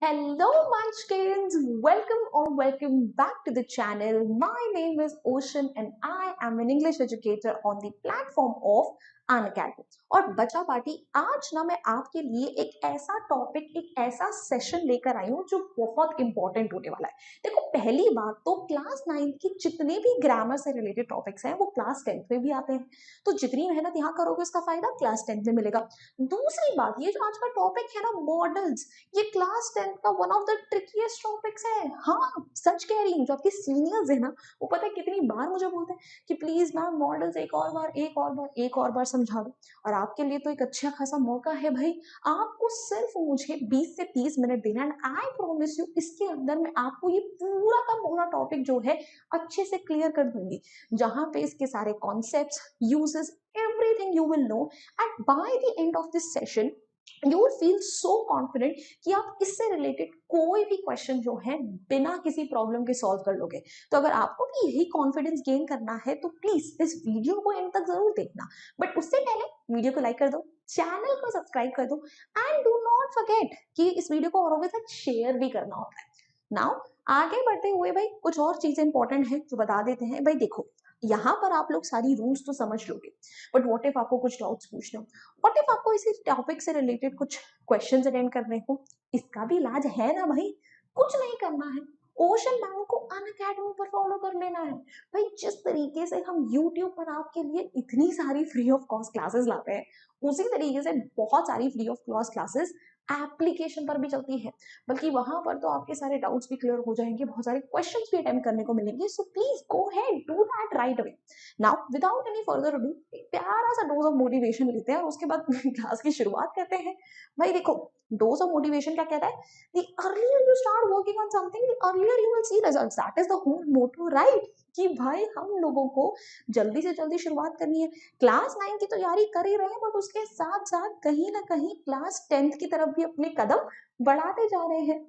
Hello Munchkins, welcome or welcome back to the channel. My name is Ocean and I am an English educator on the platform of Unacademy. और बच्चा party आज ना मैं आपके लिए एक ऐसा टॉपिक, एक ऐसा सेशन लेकर आई हूँ जो बहुत इंपॉर्टेंट होने वाला है। देखो, पहली बात तो क्लास 9 की जितने भी ग्रामर से रिलेटेड टॉपिक्स हैं वो क्लास 10th में भी आते हैं, तो जितनी मेहनत यहाँ करोगे उसका फायदा क्लास 10th में मिलेगा। दूसरी बात, ये जो आज का टॉपिक है ना मॉडल्स, ये क्लास 10th का वन ऑफ द ट्रिकीएस्ट टॉपिक्स है। हाँ, सच कह रही हूँ। जो आपके सीनियर्स है ना, वो पता है कितनी बार मुझे बोलते हैं कि प्लीज मैम मॉडल्स एक और बार समझा दो। और आपके लिए तो एक अच्छा खासा मौका है भाई, आपको सिर्फ मुझे 20 से 30 मिनट देना है। आई प्रॉमिस यू, इसके अंदर मैं आपको ये पूरा का पूरा टॉपिक जो है अच्छे से क्लियर कर दूंगी, जहां पे इसके सारे concepts, uses, everything you will know, and by the end of this session you will feel so confident कि आप इससे रिलेटेड कोई भी क्वेश्चन जो है बिना किसी प्रॉब्लम के सॉल्व कर लोगे। तो अगर आपको भी यही कॉन्फिडेंस गेन करना है तो प्लीज इस वीडियो को एंड तक जरूर देखना, बट उससे पहले वीडियो को लाइक कर दो, चैनल को सब्सक्राइब कर दो एंड डू नॉट फॉरगेट कि इस वीडियो को औरों के साथ शेयर भी करना होता है। नाउ आगे बढ़ते हुए भाई कुछ और चीजें इंपॉर्टेंट है जो बता देते हैं। भाई देखो, यहाँ पर आप लोग सारी रूल्स तो समझ लोगे, बट व्हाट इफ आपको कुछ डाउट्स पूछना हो, व्हाट इफ आपको इसी टॉपिक से रिलेटेड कुछ क्वेश्चंस अटेंड करने हो, इसका भी इलाज है ना भाई। कुछ नहीं करना है, ओशन मैम को अनअकैडमी पर फॉलो कर लेना है। भाई जिस तरीके से हम YouTube पर आपके लिए इतनी सारी फ्री ऑफ कॉस्ट क्लासेस लाते हैं, उसी तरीके से बहुत सारी free of cost classes application पर भी चलती है, बल्कि वहां पर तो आपके सारे डाउट्स भी क्लियर हो जाएंगे, बहुत सारे क्वेश्चंस भी अटेम्प्ट करने को मिलेंगे। So please go ahead, do that right away. Now without any further ado, एक प्यारा सा डोज ऑफ मोटिवेशन लेते हैं और उसके बाद क्लास की शुरुआत करते हैं। भाई देखो, डोज ऑफ मोटिवेशन क्या कहता है? The earlier you start working on something, the earlier you will see results. That is the whole motto, right? कि भाई हम लोगों को जल्दी से जल्दी शुरुआत करनी है। क्लास 9 की तैयारी कर ही रहे हैं, बट उसके साथ साथ कहीं ना कहीं क्लास 10th की तरफ भी अपने कदम बढ़ाते जा रहे हैं।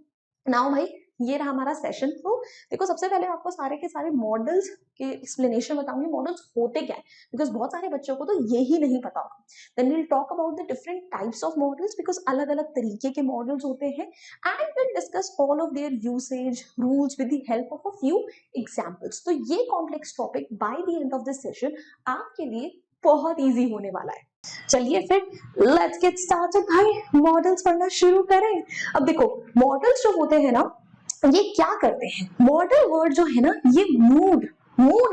नाउ भाई, ये रहा हमारा सेशन। तो देखो, सबसे पहले आपको सारे के सारे मॉडल्स के एक्सप्लेनेशन बताऊंगी, मॉडल्स होते क्या है, बिकॉज बहुत सारे बच्चों को तो यही नहीं पता होगा। Then will talk about the different types of models, because अलग अलग तरीके के मॉडल्स होते हैं, and will discuss all of their usage rules with the help of a few examples. तो ये complex topic by the end of this session आपके लिए बहुत ईजी होने वाला है। चलिए फिर लेट्स गेट स्टार्टेड भाई, मॉडल्स पढ़ना शुरू करें। अब देखो, मॉडल्स जो होते हैं ना, ये क्या करते हैं? मॉडल वर्ड जो है ना, ये मूड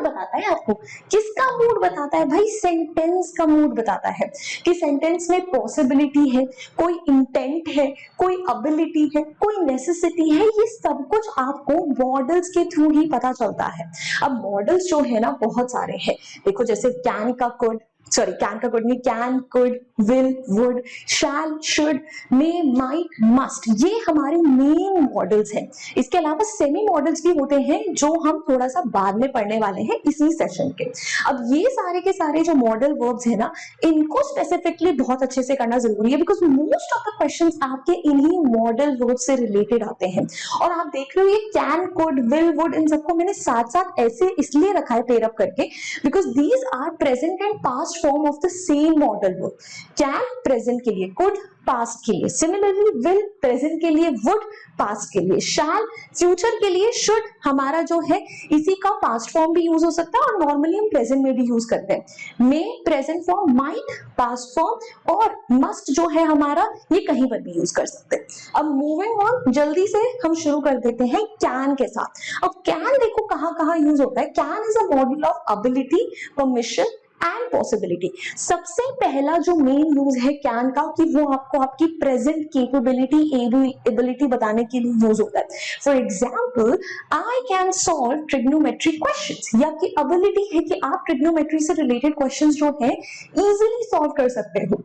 बताता है आपको। किसका मूड बताता है भाई? सेंटेंस का मूड बताता है कि सेंटेंस में पॉसिबिलिटी है, कोई इंटेंट है, कोई एबिलिटी है, कोई नेसेसिटी है। ये सब कुछ आपको मॉडल्स के थ्रू ही पता चलता है। अब मॉडल्स जो है ना बहुत सारे हैं। देखो, जैसे कैन का कुड नहीं, can, could, will, would, shall, should, may, might, must, ये हमारे मेन मॉडल्स हैं। इसके अलावा सेमी मॉडल्स भी होते हैं जो हम थोड़ा सा बाद में पढ़ने वाले हैं इसी सेशन के। अब ये सारे के सारे जो मॉडल वर्ब्स है ना, इनको स्पेसिफिकली बहुत अच्छे से करना जरूरी है, because most of the questions आपके इन्हीं मॉडल वर्ब से रिलेटेड आते हैं। और आप देख रहे हो, ये कैन, कुड, विल, वुड, इन सबको मैंने साथ साथ ऐसे इसलिए रखा है पेयर अप करके, because these are present and past form of the same model verb. Can present के लिए, कुड पास्ट के लिए, सिमिलरली विल प्रेजेंट के लिए, वुड पास्ट के लिए, शैल फ्यूचर के लिए, शुड हमारा जो है इसी का पास्ट फॉर्म भी यूज हो सकता है और नॉर्मली हम प्रेजेंट में भी यूज करते हैं। May present form, might past form, और मस्ट जो है हमारा ये कहीं पर भी यूज कर सकते हैं। अब मूविंग ऑन, जल्दी से हम शुरू कर देते हैं कैन के साथ। अब कैन देखो कहाँ यूज होता है। Can is a model of ability, permission and possibility. सबसे पहला जो मेन यूज है कैन का, कि वो आपको आपकी प्रेजेंट कैपेबिलिटी, एबिलिटी बताने के लिए यूज होता है। For example, I can solve trigonometry questions, या कि एबिलिटी है कि आप ट्रिग्नोमेट्री से रिलेटेड क्वेश्चंस जो है इजीली सॉल्व कर सकते हो।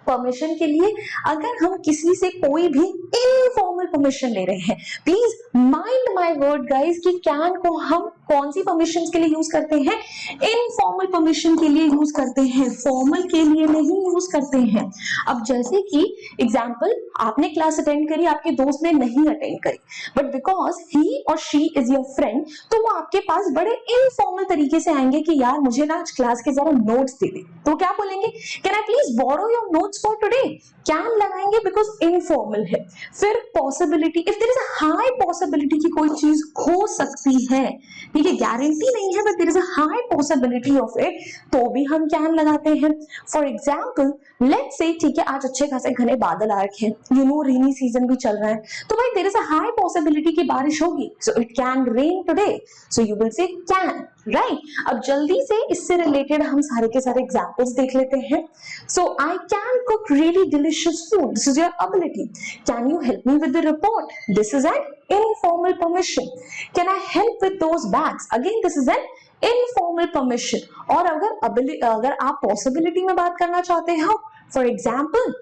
परमिशन के लिए, अगर हम किसी से कोई भी इनफॉर्मल परमिशन ले रहे हैं, please mind my word guys कि कैन को हम कौन सी परमिशन के लिए यूज करते हैं, इनफॉर्मल परमिशन के लिए यूज करते हैं, फॉर्मल के लिए नहीं यूज करते हैं। अब जैसे कि एग्जाम्पल, आपने क्लास अटेंड करी, आपके दोस्त ने नहीं अटेंड करी, बट बिकॉज ही और शी इज योर फ्रेंड, तो वो आपके पास बड़े इनफॉर्मल तरीके से आएंगे कि यार मुझे ना आज क्लास के जरा नोट्स दे दे। तो क्या बोलेंगे, can I please borrow your notes for today, can लगाएंगे बिकॉज इनफॉर्मल है। फिर possibility, if there is a high possibility कि कोई चीज हो सकती है, ठीक है, गारंटी नहीं है but there is a high possibility of it, तो भी हम कैन लगाते हैं। फॉर एग्जाम्पल लेट्स से, ठीक है, आज अच्छे खासे घने बादल आ रखे हैं, यू नो रेनी सीजन भी चल रहा है, तो भाई there is a high possibility कि बारिश होगी, so it can rain today, so you will say can, right. अब जल्दी से इससे रिलेटेड हम सारे के सारे एग्जांपल्स देख लेते हैं। So I can cook really delicious food, this is your ability. Can you help me with the report, this is an informal permission. Can I help with those bags, again this is an informal permission. और अगर आप possibility में बात करना चाहते हो, for example,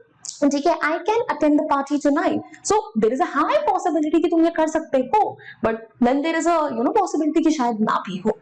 ठीक है, I can attend the party tonight, so there is a high possibility कि तुम ये कर सकते हो, but then there is a possibility कि शायद ना भी हो।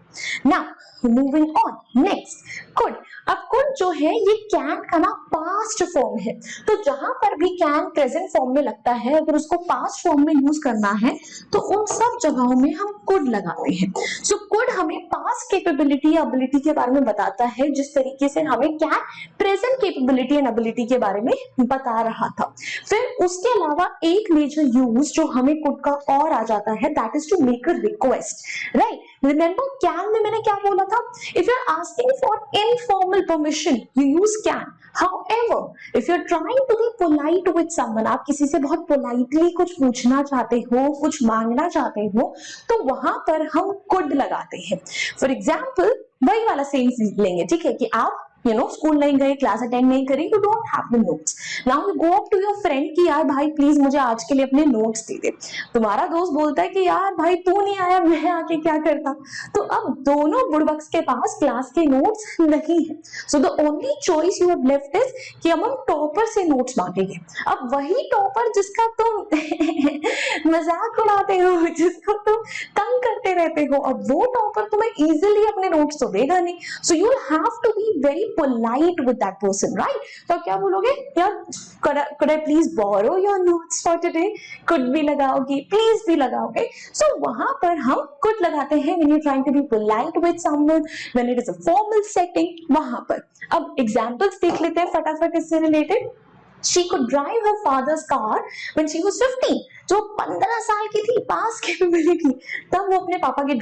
Now moving on, next could. अब कुड जो है ये कैन का ना पास्ट फॉर्म है, तो जहां पर भी कैन प्रेजेंट फॉर्म में लगता है, अगर उसको पास्ट फॉर्म में यूज करना है तो उन सब जगहों में हम कुड लगाते हैं। सो कुड हमें पास्ट कैपेबिलिटी या एबिलिटी के बारे में बताता है, जिस तरीके से हमें can present capability and ability के बारे में बता रहा था। फिर उसके अलावा एक मेजर यूज जो हमें कुड का और आ जाता है, that is to make a request, right. Remember can में मैंने क्या बोला था, if you are asking for informal permission you use can, however if you are trying to be polite with someone, आप किसी से बहुत पोलाइटली कुछ पूछना चाहते हो, कुछ मांगना चाहते हो, तो वहां पर हम कुड लगाते हैं। फॉर एग्जाम्पल वही वाला सेम चीज लेंगे, ठीक है, कि आप स्कूल नहीं गए, क्लास अटेंड नहीं करी, you don't have the notes, now you go up to your friend कि यार भाई प्लीज मुझे आज के लिए अपने नोट्स दे दे। तुम्हारा दोस्त बोलता है कि यार भाई तू नहीं आया, मैं आके क्या करता। तो अब दोनों बुड़बक्स के पास क्लास के नोट्स नहीं है, so the only choice you have left is कि हम टॉपर से नोट्स मांगेंगे। अब वही टॉपर जिसका तुम मजाक उड़ाते हो, जिसको तुम तंग करते रहते हो, अब वो टॉपर तुम्हें इजीली अपने नोट्स तो देगा नहीं, so you will have to be very polite with that person, right? तो क्या बोलोगे, यार could I please borrow your notes for today, could भी लगाओगे, please भी लगाओगे। so वहां पर हम could लगाते हैं when you're trying to be polite with someone, when it is a formal setting, वहां पर। अब examples देख लेते हैं फटाफट इससे related। She could drive her father's car when she was 15, जो 15 साल की थी, पास कैपेबिलिटी, तब वो अपने पापा की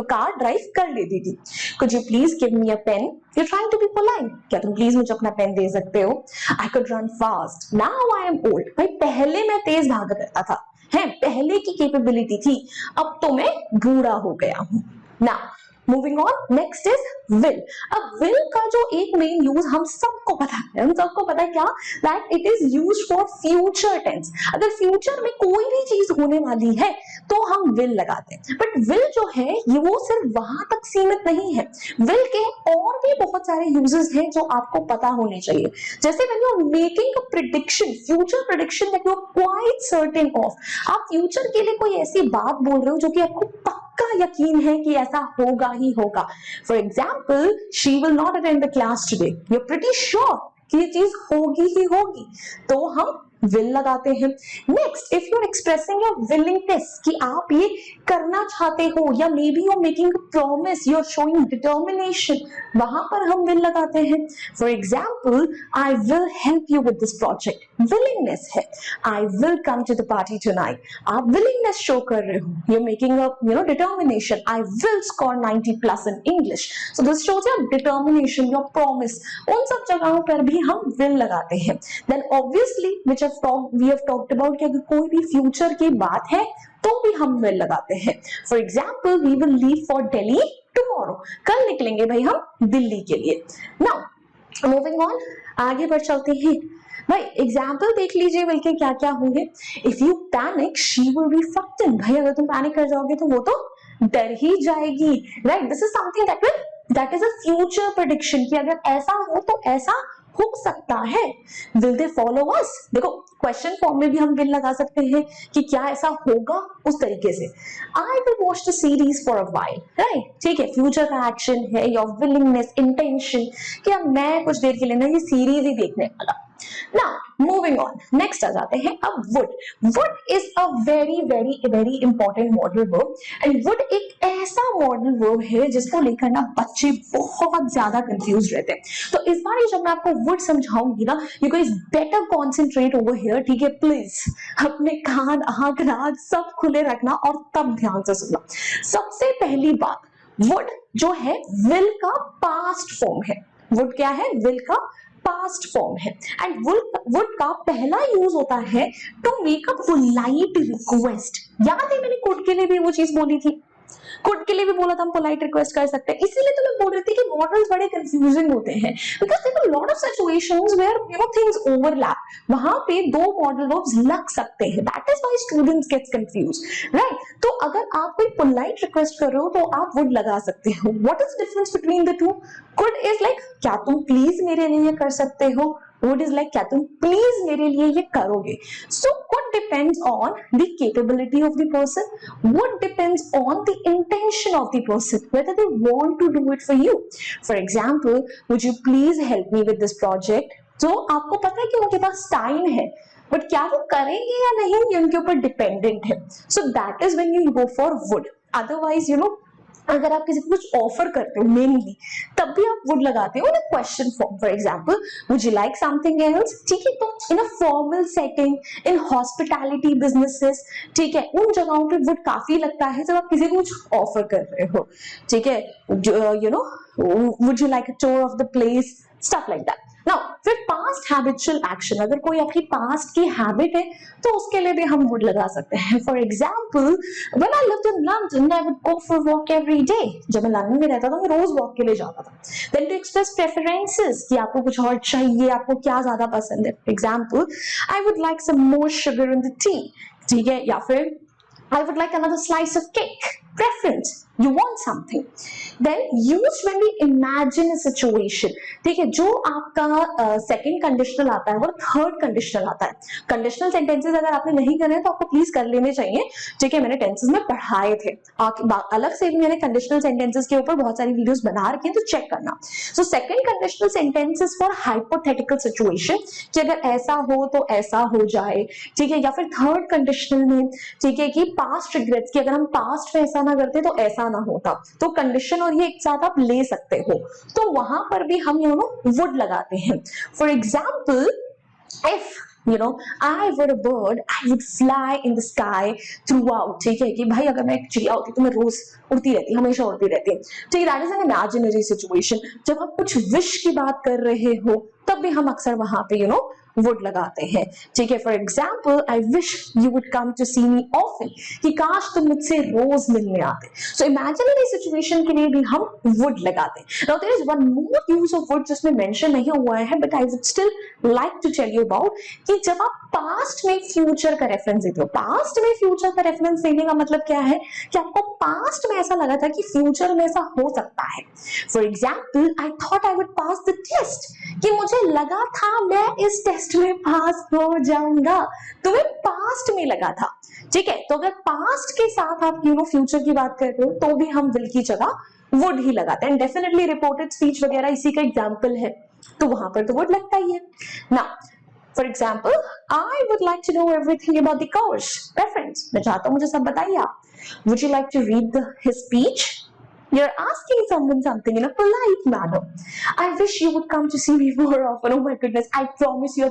कार ड्राइव कर लेती थी। Could you please give me a pen? You're trying to be polite. क्या तुम प्लीज मुझे अपना पेन दे सकते हो? I could run fast. Now I am old. भाई पहले मैं तेज भागा करता था, है, पहले की कैपेबिलिटी थी, अब तो मैं बूढ़ा हो गया हूँ। Now moving on, next is will. अब विल का जो एक मेन यूज हम सबको पता है, हम सबको पता है क्या, that it is use for future tense. अगर फ्यूचर में कोई भी चीज होने वाली है तो हम विल लगाते हैं, बट विल जो है ये वो सिर्फ वहां तक सीमित नहीं है, विल के और भी बहुत सारे यूजेस हैं जो आपको पता होने चाहिए। जैसे when you are making a prediction, future prediction that you are quite certain of, आप फ्यूचर के लिए कोई ऐसी बात बोल रहे हो जो कि आपको पक्का यकीन है कि ऐसा होगा ही होगा। For example, she will not attend the class today, you are pretty sure कि ये चीज होगी ही होगी, तो हम विल लगाते हैं। Next, if you are expressing your willingness कि आप ये करना चाहते हो, या may be you are making a promise, you are showing determination, वहां पर हम विल लगाते हैं। For example, I will help you with this project, willingness है। I will come to the party tonight, आप विलिंगनेस शो कर रहे हो, you are making a determination, I will score 90+ in English, so this shows your determination, your promise. उन सब जगहों पर भी हम विल लगाते हैं। Then obviously which we have talked about कि अगर कोई भी फ्यूचर की बात है तो भी हम विल लगाते हैं। For example, we will leave for Delhi tomorrow, कल निकलेंगे भाई हम दिल्ली के लिए। नाउ मूविंग ऑन, आगे बढ़ चलते हैं। भाई एग्जाम्पल देख लीजिए विल के क्या क्या होंगे। If you panic she will be frustrated, भाई अगर तुम पैनिक कर जाओगे तो वो तो डर ही जाएगी, right. This is something that is a future prediction कि अगर ऐसा हो तो ऐसा हो सकता है। विल दे फॉलो अस, देखो क्वेश्चन फॉर्म में भी हम विल लगा सकते हैं कि क्या ऐसा होगा, उस तरीके से I will watch the series for a while, right, ठीक है, फ्यूचर का एक्शन है, योर विलिंगनेस, इंटेंशन कि अब मैं कुछ देर के लिए ना ये सीरीज ही देखने वाला। नाउ मूविंग ऑन, नेक्स्ट आ जाते हैं अब would. Would is a very very very important modal verb and would एक ऐसा मॉडल वर्ब है जिसको लेकर ना बच्चे बहुत ज्यादा कंफ्यूज रहते हैं। तो इस बार जब मैं आपको वुड समझाऊंगी ना, you guys better concentrate over here, ठीक है, प्लीज अपने कान आंख नाक सब खुले रखना और तब ध्यान से सुनना। सबसे पहली बात, वुड जो है विल का पास्ट फॉर्म है। वुड क्या है? विल का पास्ट फॉर्म है एंड वुड का पहला यूज होता है to make a polite request. याद है मैंने कुड के लिए भी वो चीज बोली थी, कुड के लिए भी बोला था हम पोलाइट रिक्वेस्ट कर सकते हैं। इसीलिए तो मैं बोल रही थी कि मॉडल्स बड़े कंफ्यूजिंग होते हैं because there are lot of situations where you know things overlap, वहां पे दो मॉडल वर्ब्स लग सकते हैं, that is why students gets confused, right. तो अगर आप कोई पोलाइट रिक्वेस्ट कर रहे हो तो आप वुड लगा सकते हो। What is difference between the two? Could is like क्या तुम प्लीज मेरे लिए कर सकते हो, वुड इज लाइक क्या तुम प्लीज मेरे लिए ये करोगे। So could depends on the capability of the person, would depends on the intention of the person, whether they want to do it for you. For example, would you please help me with this project? तो आपको पता है कि उनके पास time है, but क्या वो करेंगे या नहीं ये उनके ऊपर डिपेंडेंट है। So that is when you go for would. Otherwise you know अगर आप किसी को कुछ ऑफर करते हो मेनली, तब भी आप वुड लगाते हो in question form. For example, would you like something else, ठीक है, तो in a formal setting, in hospitality businesses, ठीक है, उन जगहों पे वुड काफी लगता है जब आप किसी को कुछ ऑफर कर रहे हो, ठीक है, you know, would you like a tour of the place, stuff like that. Now फिर पास्ट हैबिचुअल एक्शन, अगर कोई आपकी पास्ट की हैबिट है तो उसके लिए भी हम वुड लगा सकते हैं। For example, when I lived in London I would go for walk every day. जब मैं लंदन में रहता था मैं रोज वॉक के लिए जाता था। देन टू एक्सप्रेस प्रेफरेंसेस कि आपको कुछ और चाहिए, आपको क्या ज्यादा पसंद है। For example, I would like some more sugar in the tea, ठीक है, या फिर I would like another slice of cake. Preference, you want something. Then use when we imagine a situation. ठीक है, जो आपका सेकंड कंडीशनल आता है और थर्ड कंडीशनल आता है। कंडीशनल सेंटेंसेस अगर आपने नहीं करे तो आपको प्लीज कर लेने चाहिए, ठीक है, मैंने टेंसेस में पढ़ाए थे, अलग से भी मैंने कंडीशनल सेंटेंसेस के ऊपर बहुत सारी वीडियोस बना रखी है, तो चेक करना। So second conditional sentences for hypothetical situation, कि अगर ऐसा हो तो ऐसा हो जाए, ठीक है, या फिर थर्ड कंडीशनल में, ठीक है, कि पास्ट रिग्रेट्स, कि अगर हम पास्ट में ऐसा ना करते तो ऐसा ना होता, तो कंडीशन और ये एक साथ आप ले सकते हो, तो वहां पर भी हम यू नो वुड लगाते हैं। For example, if you know I were a bird I would fly in the sky throughout, ठीक है, कि भाई अगर मैं एक चिड़िया होती तो मैं रोज उड़ती रहती, हमेशा उड़ती रहती, ठीक है, that is an imaginary situation. जब आप कुछ विश की बात कर रहे हो तब भी हम अक्सर वहां पे यू नो वुड लगाते हैं, ठीक है। For example, I wish you would come to see me often, कि काश तुम मुझसे रोज मिलने आते। सो इमेजिनरी सिचुएशन के लिए भी हम वुड लगाते हैं। Now there is one more use of would जिसमें मेंशन नहीं हुआ है, but I would still like to tell you about, कि जब आप पास्ट में फ्यूचर का रेफरेंस देते हो, पास्ट में फ्यूचर का रेफरेंस देने का मतलब क्या है कि आपको पास्ट में ऐसा लगा था कि फ्यूचर में ऐसा हो सकता है। For example, I thought I would pass the test, कि मुझे लगा था मैं इस टेस्ट में पास हो जाऊंगा, तुम्हें पास्ट में लगा था, ठीक है। तो अगर पास्ट के साथ आप यू नो फ्यूचर की बात कर रहे हो तो भी हम विल की जगह वुड ही लगाते हैं। डेफिनेटली रिपोर्टेड स्पीच वगैरह इसी का एग्जाम्पल है, तो वहां पर तो वुड लगता ही है ना। For example, I would like to know everything about the course. Preference, मैं चाहता हूं मुझे सब बताइए आप। Would you like to read his speech? You're asking someone something in a polite manner. I wish you would come to see me more often. Oh my goodness, I promise you,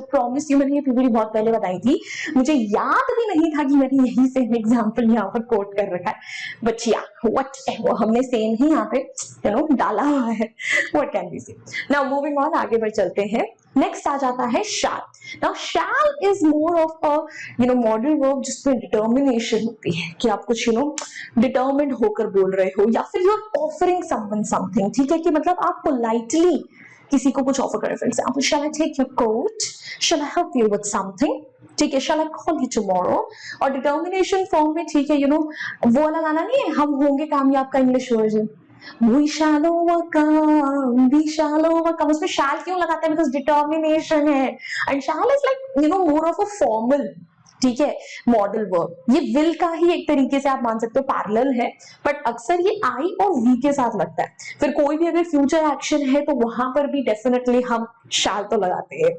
मैंने ये PPT बहुत पहले बताई थी, मुझे याद भी नहीं था कि मैंने यही सेम एग्जाम्पल यहाँ पर कोट कर रखा है, बट या व्हाटएवर, हमने सेम ही यहाँ पे यू नो डाला हुआ है। What can we say? Now moving on, आगे बढ़ चलते हैं। नेक्स्ट आ जाता है shall. Now shall is more of a you know modal verb जिसमें डिटर्मिनेशन होती है, कि आप कुछ यू नो डिटर्मिन्ड होकर बोल रहे हो, या फिर you are offering someone something, ठीक है, कि मतलब आप पोलाइटली किसी को कुछ ऑफर करें। For example, shall I take your coat? Shall I help you with something? ठीक है, shall I call you tomorrow? और डिटर्मिनेशन फॉर्म में, ठीक है, यू नो वो वाला गाना नहीं है, हम होंगे कामयाब का English version, We shall overcome, we shall overcome. उसमें shall क्यों लगाते हैं? Because determination है. And shall is like more of a formal, ठीक है, मॉडल वर्ब. ये विल का ही एक तरीके से आप मान सकते हो पैरेलल है, बट अक्सर ये आई और वी के साथ लगता है. फिर कोई भी अगर फ्यूचर एक्शन है तो वहां पर भी डेफिनेटली हम शैल तो लगाते हैं.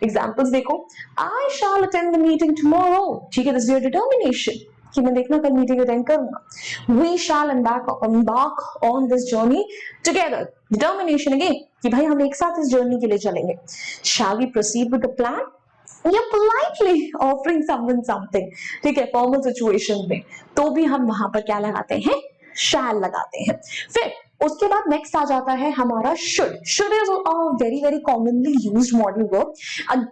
एग्जांपल्स देखो, आई शैल अटेंड द मीटिंग टुमारो, ठीक है, दिस इज योर डिटर्मिनेशन कि मैं देखना कल मीटिंग अटेंड करूंगा. We shall embark on this journey together, determination again कि भाई हम एक साथ इस जर्नी के लिए चलेंगे. Shall we proceed with the plan, you're politely offering someone something, ठीक है, फॉर्मल सिचुएशन में तो भी हम वहां पर क्या लगाते हैं? शैल लगाते हैं. फिर उसके बाद नेक्स्ट आ जाता है हमारा should. Should is very very commonly used modal verb.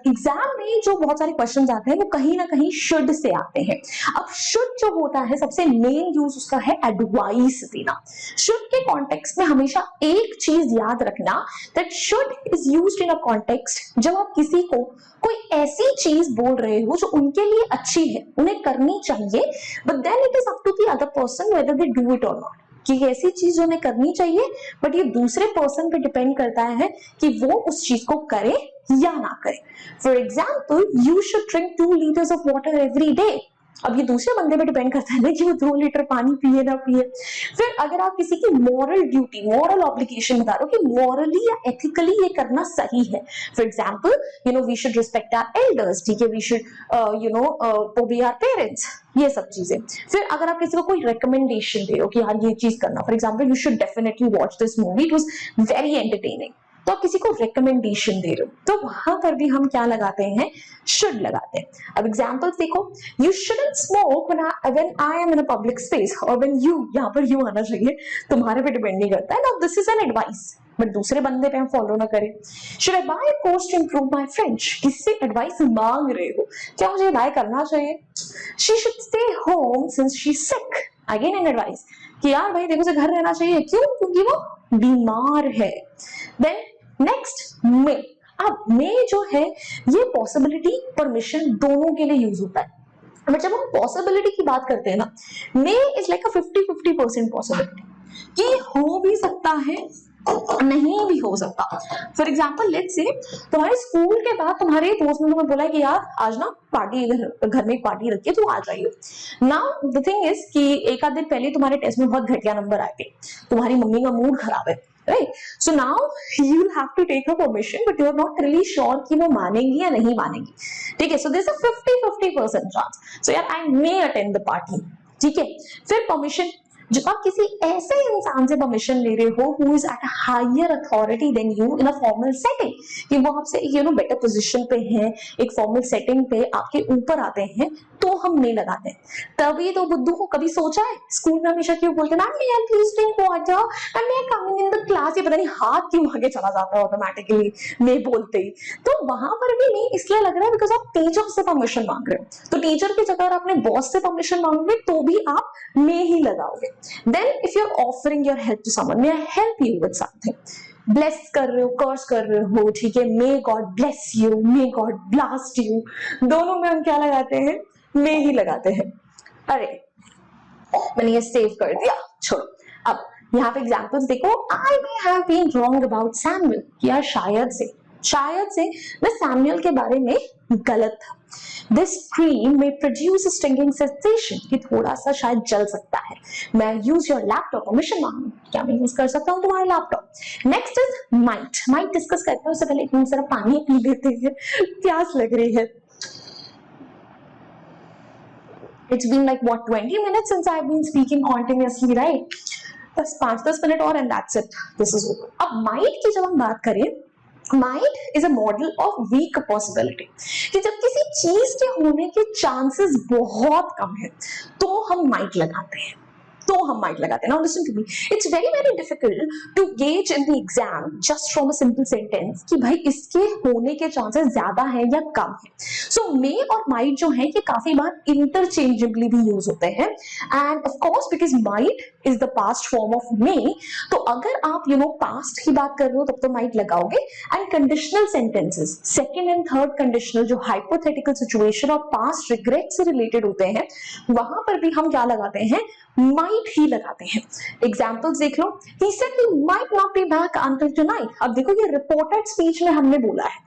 Exam में जो बहुत सारे क्वेश्चंस आते हैं वो कहीं ना कहीं शुड से आते हैं. अब शुड जो होता है सबसे मेन यूज उसका है एडवाइस देना. शुड के कॉन्टेक्स्ट में हमेशा एक चीज याद रखना, that should is used in a context जब आप किसी को कोई ऐसी चीज बोल रहे हो जो उनके लिए अच्छी है, उन्हें करनी चाहिए, but then it is up to the other person whether they do it और नॉट. कि ऐसी चीज उन्हें करनी चाहिए बट ये दूसरे पर्सन पे डिपेंड करता है कि वो उस चीज को करे या ना करे. For example, you should drink 2 liters of water every day. अब ये दूसरे बंदे पे डिपेंड करता है ना कि वो 2 लीटर पानी पिए ना पिए. फिर अगर आप किसी की मॉरल ड्यूटी, मॉरल ऑब्लिगेशन बता रहे हो कि मॉरली या एथिकली ये करना सही है. For example, we should respect our elders, ठीक है, we should obey our parents, ये सब चीजें. फिर अगर आप किसी को कोई रिकमेंडेशन दे रहे हो कि यार ये चीज करना, for example, you should definitely watch this movie, it was very entertaining, तो आप किसी को रिकमेंडेशन दे रहे हो तो वहां पर भी हम क्या लगाते हैं? शुड लगाते हैं. अब एग्जांपल्स देखो, you shouldn't smoke when I am in a public space, और व्हेन यू, यहाँ पर यू आना चाहिए, तुम्हारे पे डिपेंड नहीं करता है ना. This is an advice, but दूसरे बंदे पे हम फॉलो ना करें. Should I buy a course to improve my French, किससे एडवाइस मांग रहे हो, क्या मुझे बाय करना चाहिए. She should stay home since she is sick, again an advice कि यार भाई देखो, उसे घर रहना चाहिए, क्यों? क्योंकि वो बीमार है. देन नेक्स्ट, मे. अब मे जो है ये पॉसिबिलिटी, परमिशन दोनों के लिए यूज होता है. बट जब हम पॉसिबिलिटी की बात करते हैं ना, मे इज लाइक अ 50-50% पॉसिबिलिटी कि हो भी सकता है, नहीं भी हो सकता. फॉर एग्जाम्पल, लेट्स से तुम्हारे स्कूल के बाद तुम्हारे दोस्त ने तुम्हें बोला कि यार आज ना पार्टी, घर में एक पार्टी रखी है, तो आ जाइए. नाउ द थिंग इज कि एक आध दिन पहले तुम्हारे टेस्ट में बहुत घटिया नंबर आए थे, तुम्हारी मम्मी का मूड खराब है, right? So now you'll have to take her permission, but you're not really sure कि वो मानेंगी या नहीं मानेंगी, ठीक है. So there's a 50-50% chance. So यार, I may attend the party, ठीक है. फिर परमिशन, जब आप किसी ऐसे इंसान से परमिशन ले रहे हो who is at a higher authority than you in a formal setting, कि वो आपसे बेटर पोजीशन पे है, एक फॉर्मल सेटिंग पे आपके ऊपर आते हैं, तो हम नहीं लगाते हैं. तभी तो बुद्धू को कभी सोचा है, स्कूल में हमेशा क्यों बोलते हैं, मैम मैं प्लीज ड्रिंक वाटर एंड मैं कमिंग इन द क्लास, ये पता नहीं हाथ क्यों आगे चला जाता है ऑटोमेटिकली मैं बोलते ही. तो वहां पर भी नहीं इसलिए लग रहा है बिकॉज आप टीचर से परमिशन मांग रहे हो, तो टीचर की जगह अपने बॉस से परमिशन मांगोगे तो भी आप मे ही लगाओगे. Then if you're offering your help to someone, may I help you with something? Bless कर रहे हो, कर्स कर रहे हो, ठीक है, may God bless you, may God blast you, दोनों में हम क्या लगाते हैं? may ही लगाते हैं. अरे मैंने ये सेव कर दिया, छोड़ो. अब यहाँ पे एग्जाम्पल्स देखो, I may have been wrong about Samuel, या शायद से मैं सैमुअल के बारे में गलत था. This cream may produce a stinging sensation, कि थोड़ा सा शायद जल सकता है. मैं use your laptop, परमिशन मांगू, क्या मैं यूज कर सकता हूँ तुम्हारा laptop. Next is might discuss करते हैं, उससे पहले एक सारा पानी पी लेते हैं, प्यास लग रही है. It's been like what 20 minutes since I've been speaking continuously, right? बस 5-10 मिनट और and that's it. This is over. अब might की जब हम बात करें, might is a model of weak possibility, कि जब किसी चीज के होने के चांसेस बहुत कम है तो हम might लगाते हैं. Now listen to me, it's very very difficult to gauge in the exam just from a simple sentence कि भाई इसके होने के चांसेस ज्यादा है या कम है. So may और might जो है ये काफी बार interchangeably भी यूज होते हैं, and of course because might is the past form of may, तो अगर आप past की बात कर रहे हो तब तो might लगाओगे. And conditional sentences, second and third conditional जो hypothetical situation और past regret से related होते हैं, वहां पर भी हम क्या लगाते हैं? might might ही लगाते हैं। एग्जाम्पल्स देख लो, he said he might not be back until tonight। अब देखो ये रिपोर्टेड स्पीच में हमने बोला है,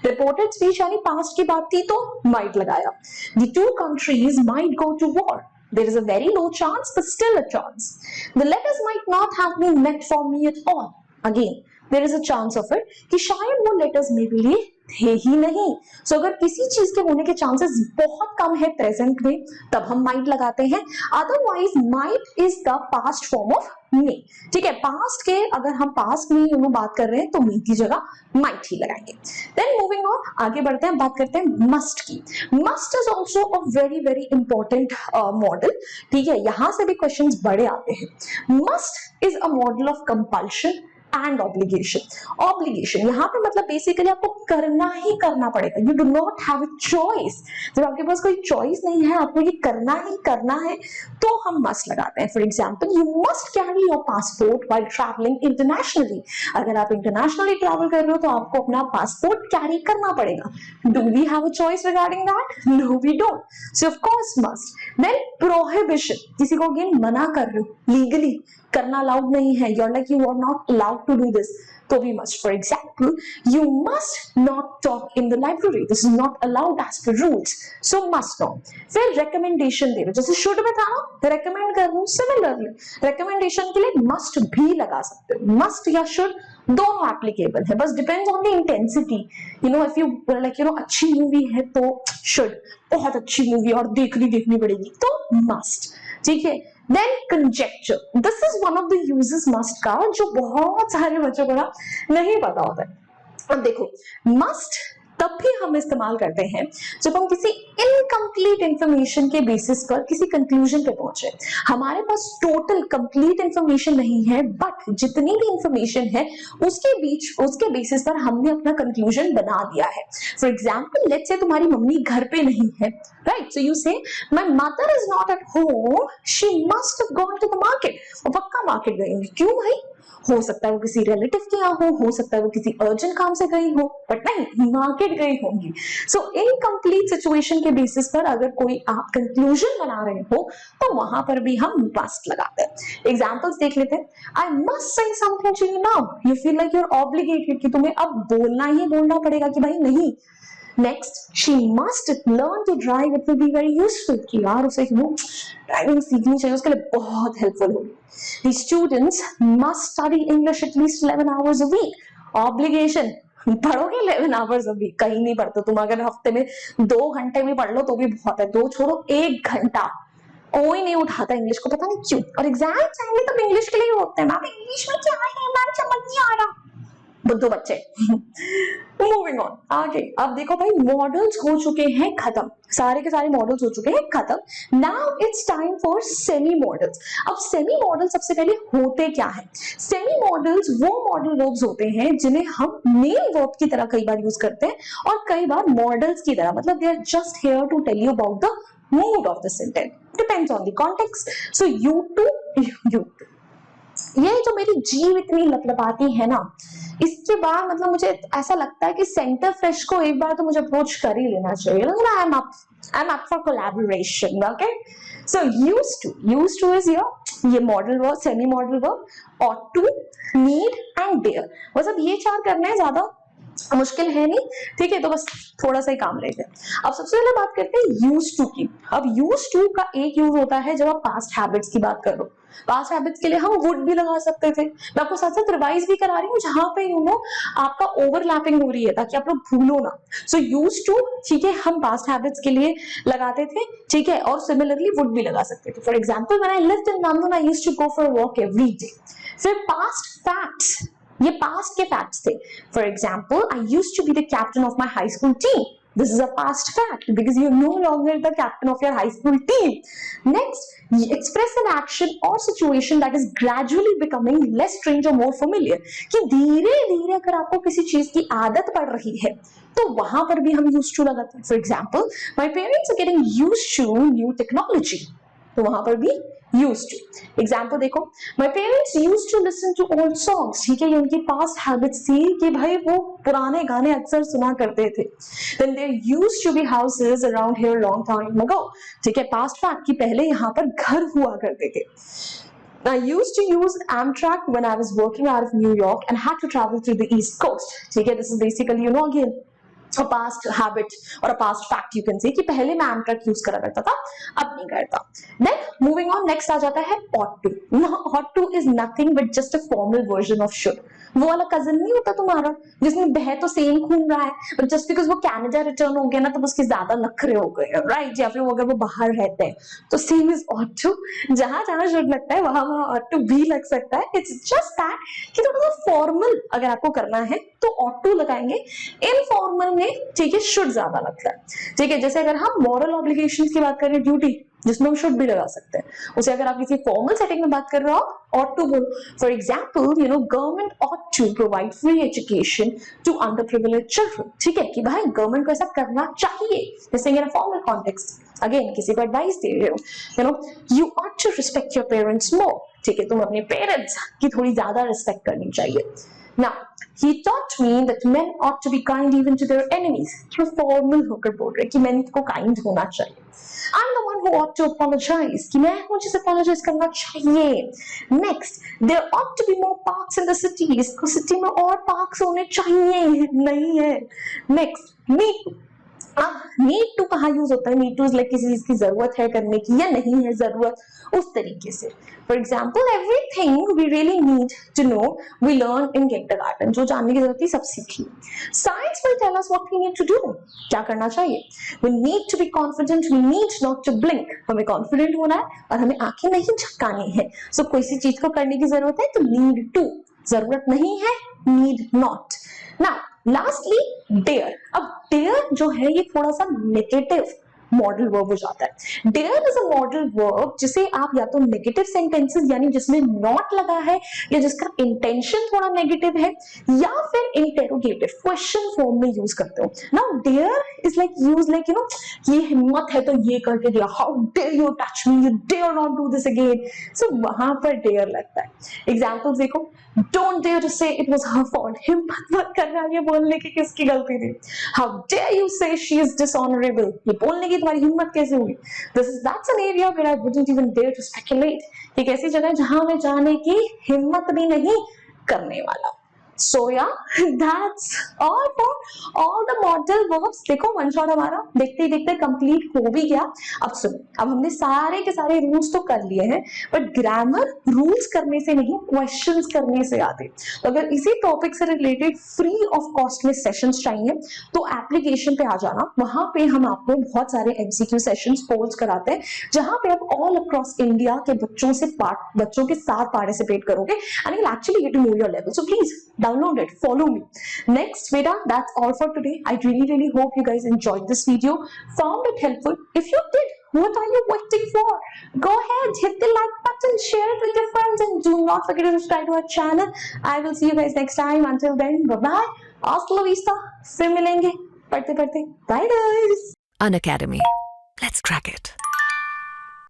रिपोर्टेड स्पीच यानी पास्ट की बात थी तो might लगाया। The two countries might go to war। There is a very low chance but still a chance। The letters might not have been meant for me at all। Again there is a chance of it कि शायद वो letters मेरे लिए थे ही नहीं। सो अगर किसी चीज के होने के चांसेस बहुत कम है प्रेजेंट में तब हम माइट लगाते हैं, otherwise might is the past form of May. ठीक है, पास्ट के अगर हम पास्ट में बात कर रहे हैं तो मे की जगह माइट ही लगाएंगे। देन मूविंग ऑन, आगे बढ़ते हैं, बात करते हैं मस्ट की। Must is also a very very important model. ठीक है, यहां से भी क्वेश्चंस बड़े आते हैं। Must is a model of compulsion and obligation. Obligation यहाँ पे मतलब बेसिकली आपको करना ही करना पड़ेगा, you do not have a choice. जब आपके पास कोई चॉइस नहीं है, आपको ये करना ही करना है, तो हम मस्ट लगाते हैं। For example, you must carry your passport while travelling internationally. अगर आप इंटरनेशनली ट्रैवल कर रहे हो तो आपको अपना पासपोर्ट कैरी करना पड़ेगा। Do we have a choice regarding that? No we don't, so of course must. Then prohibition, किसी को अगेन मना कर रहे हो, लीगली करना अलाउड नहीं है, you're like you are not allowed to do this, तो भी must। For example, you must not talk in the library, this is not allowed as per rules, so must not। फिर recommendation दे रहे हो, जैसे should में था ना, recommend कर रहे हो, similarly recommendation के लिए must भी लगा सकते हो। must या should दोनों applicable है, बस depends on the intensity। you know if you like you know अच्छी मूवी है तो should, बहुत अच्छी मूवी और देखनी पड़ेगी तो must। ठीक है, then conjecture, this is one of the uses must का जो बहुत सारे बच्चों को ना नहीं पता होता है। अब देखो must तब भी हम इस्तेमाल करते हैं जब हम किसी इनकम्प्लीट इंफॉर्मेशन के बेसिस पर किसी कंक्लूजन पे पहुंचे। हमारे पास टोटल कंप्लीट इंफॉर्मेशन नहीं है, बट जितनी भी इंफॉर्मेशन है उसके बेसिस पर हमने अपना कंक्लूजन बना दिया है। फॉर एग्जाम्पल, लेट्स से तुम्हारी मम्मी घर पे नहीं है, right, so you say my mother is not at home, she must have gone to the market. वो पक्का मार्केट गई होंगी, क्यों भाई? हो सकता है वो किसी रिलेटिव के यहाँ हो सकता है वो किसी अर्जेंट काम से गई हो, बट नहीं, मार्केट गई होंगी। सो इनकम्प्लीट सिचुएशन के बेसिस पर अगर कोई आप कंक्लूजन बना रहे हो तो वहां पर भी हम मस्ट लगाते हैं। एग्जांपल्स देख लेते हैं। I must say something to you now, you feel like you are obligated कि तुम्हें अब बोलना ही बोलना पड़ेगा कि भाई नहीं। Next, she must learn to drive, it will be very useful कि यार उसे ड्राइविंग सीखनी चाहिए, उसके लिए बहुत हेल्पफुल होगी। The students must study English at least 11 hours a week। Obligation, पढ़ोगे 11 hours a week, कहीं नहीं पढ़ते तुम। अगर हफ्ते में 2 घंटे भी पढ़ लो तो भी बहुत है, 2 छोड़ो 1 घंटा कोई नहीं उठाता इंग्लिश को, पता नहीं क्यों। और एग्जाम आएंगे तब इंग्लिश के लिए होते हैं, मैम इंग्लिश में क्या है मैम समझ नहीं आ रहा, बुद्धू बच्चे। मूविंग ऑन आगे। अब देखो भाई, मॉडल्स हो चुके हैं खत्म, सारे के सारे मॉडल्स हो चुके हैं खत्म। Now it's time for semi models. अब सेमी मॉडल सबसे पहले होते क्या है? सेमी मॉडल्स वो मॉडल वर्ब्स होते हैं जिन्हें हम मेन वर्ब की तरह कई बार यूज करते हैं और कई बार मॉडल्स की तरह, मतलब they are just here to tell you about the mood of the sentence, depends on the context. So you too, ये जो मेरी जीव इतनी लपलपाती है ना, इसके बाद मतलब मुझे ऐसा लगता है कि सेंटर फ्रेश को एक बार तो मुझे अप्रोच कर ही लेना चाहिए। I am up for collaboration. Okay, so used to is your ये model verb, semi model verb, ought to, need and dare। बस अब ये 4 करने हैं, ज्यादा मुश्किल है नहीं, ठीक है, तो बस थोड़ा सा ही काम रहेगा। अब सबसे पहले बात करते हैं यूज टू की। अब यूज टू का एक यूज होता है जब आप पास्ट हैबिट्स की बात करो। पास्ट हैबिट्स के लिए हम वुड भी लगा सकते थे। मैं आपको साथ साथ रिवाइज भी करा रही हूँ जहां पे आपका ओवरलैपिंग हो रही है ताकि आप लोग भूलो ना। सो यूज टू, ठीक है, हम पास्ट हैबिट्स के लिए लगाते थे, ठीक है, और सिमिलरली वुड भी लगा सकते थे। For example, when I lived in London I used to go for walk every day. फिर पास्ट फैक्ट्स, ये पास्ट के फैक्ट्स थे। For example, I used to be the captain of my high school team. This is a past fact because you're no longer the captain of your high school team. Next, express an action or situation that is gradually becoming less strange or more familiar। कि धीरे धीरे अगर आपको किसी चीज की आदत पड़ रही है तो वहां पर भी हम used to लगाते हैं। For example, my parents are getting used to new technology, तो वहां पर भी used to। एग्जाम्पल देखो, my parents used to listen to old songs, ठीक है, ये उनकी पास्ट हैबिट्स थी कि भाई वो पुराने गाने अक्सर सुना करते थे। Then there used to be houses around here long time ago, ठीक है, पास्ट फैक्ट कि पहले यहाँ पर घर हुआ करते थे। I used to use Amtrak when I was working out of New York and had to travel through the East Coast. ठीक है, this is basically again a past habit or a past fact you can say कि पहले मैं Amtrak use करा करता था, अब नहीं करता. Then moving on, next आ जाता है ought to. Now ought to is nothing but just a formal version of should. वो वाला कजन नहीं होता तुम्हारा जिसमें बह तो सेम खून रहा है, बट जस्ट बिकॉज वो कनाडा रिटर्न हो गया ना, तब उसके ज्यादा नखरे हो गए, राइट? या फिर अगर वो बाहर रहते हैं तो सेम इज ought to. जहां जहां शुड लगता है वहां वहां ought to भी लग सकता है. इट्स जस्ट दैट कि थोड़ा सा फॉर्मल अगर आपको करना है तो ought to लगाएंगे, इनफॉर्मल में ठीक है शुड ज्यादा लगता है. ठीक है, जैसे अगर हम मॉरल ऑब्लिगेशंस की बात करें, ड्यूटी, जिसमें हम शुड भी लगा सकते हैं, उसे अगर आप किसी फॉर्मल सेटिंग में बात कर रहे हो ought to बोलो. For example government ought to provide free education to underprivileged children. ठीक है कि भाई गवर्नमेंट को ऐसा करना चाहिए. जैसे इन फॉर्मल कॉन्टेक्स्ट अगेन किसी को एडवाइस दे रहे हो, you ought to respect your parents more. ठीक है, तुम अपने पेरेंट्स की थोड़ी ज्यादा रिस्पेक्ट करनी चाहिए. Now, he taught me that men ought to be kind even to their enemies. जो फॉर्मल होकर बोल रहे कि men को kind होना चाहिए. I'm the one who ought to apologize. कि मैं मुझे apologize करना चाहिए. Next, there ought to be more parks in the cities. City में और parks होने चाहिए, नहीं है. Next, need to. अब नीड टू कहाँ यूज होता है? नीड टू लाइक किसी चीज की जरूरत है करने की या नहीं है जरूरत, उस तरीके से. For example, everything we really need to know we learn in kindergarten. जो जानने की जरूरत थी सब सीख ली. Science will tell us what we need to do. क्या करना चाहिए? We need to be confident, we need not to blink. हमें कॉन्फिडेंट होना है और हमें आंखें नहीं झपकानी है. सो कोई सी चीज को करने की जरूरत है तो नीड टू, जरूरत नहीं है need not. Now lastly dare. अब डेयर जो है ये थोड़ा सा नेगेटिव मॉडल वर्ब हो जाता है. Dare is a model verb जिसे आप या तो नेगेटिव सेंटेंसेस यानी जिसमें नॉट लगा है या जिसका इंटेंशन थोड़ा नेगेटिव है, या फिर इंटेरोगेटिव क्वेश्चन फॉर्म में यूज करते हो. Now dare is like use like ये हिम्मत है तो ये करके दिया, how dare you touch me, you dare not do this again. So वहां पर डेयर लगता है. एग्जाम्पल्स देखो, Don't dare to say it was her fault. हिम्मत मत करना ये बोलने की किसकी गलती थी. How dare you say she is dishonorable. ये बोलने की तुम्हारी हिम्मत कैसे हुई. That's an area where I wouldn't even dare to speculate. एक ऐसी जगह है जहां मैं जाने की हिम्मत भी नहीं करने वाला. So yeah, that's all for all the modal verbs. देखो वन शॉट हमारा देखते ही देखते कंप्लीट हो भी गया. अब सुनो, अब हमने सारे के सारे रूल्स तो कर लिए हैं, बट ग्रामर रूल्स करने से नहीं, क्वेश्चंस करने से आते. तो अगर इसी टॉपिक से रिलेटेड फ्री ऑफ कॉस्ट में सेशंस चाहिए तो एप्लीकेशन पे आ जाना. वहां पे हम आपको बहुत सारे MCQ सेशंस पोल्स कराते हैं जहां पे आप ऑल अक्रॉस इंडिया के बच्चों के साथ पार्टिसिपेट करोगे and you will actually get to know your level. So please download it, follow me. Next beta, that's all for today. I really hope you guys enjoyed this video, found it helpful. If you did, what are you waiting for? Go ahead, hit the like button, share it with your friends, and do not forget to subscribe to our channel. I will see you guys next time. Until then, bye bye. Hasta la vista. फिर मिलेंगे पढ़ते पढ़ते. Bye guys. Unacademy. Let's crack it.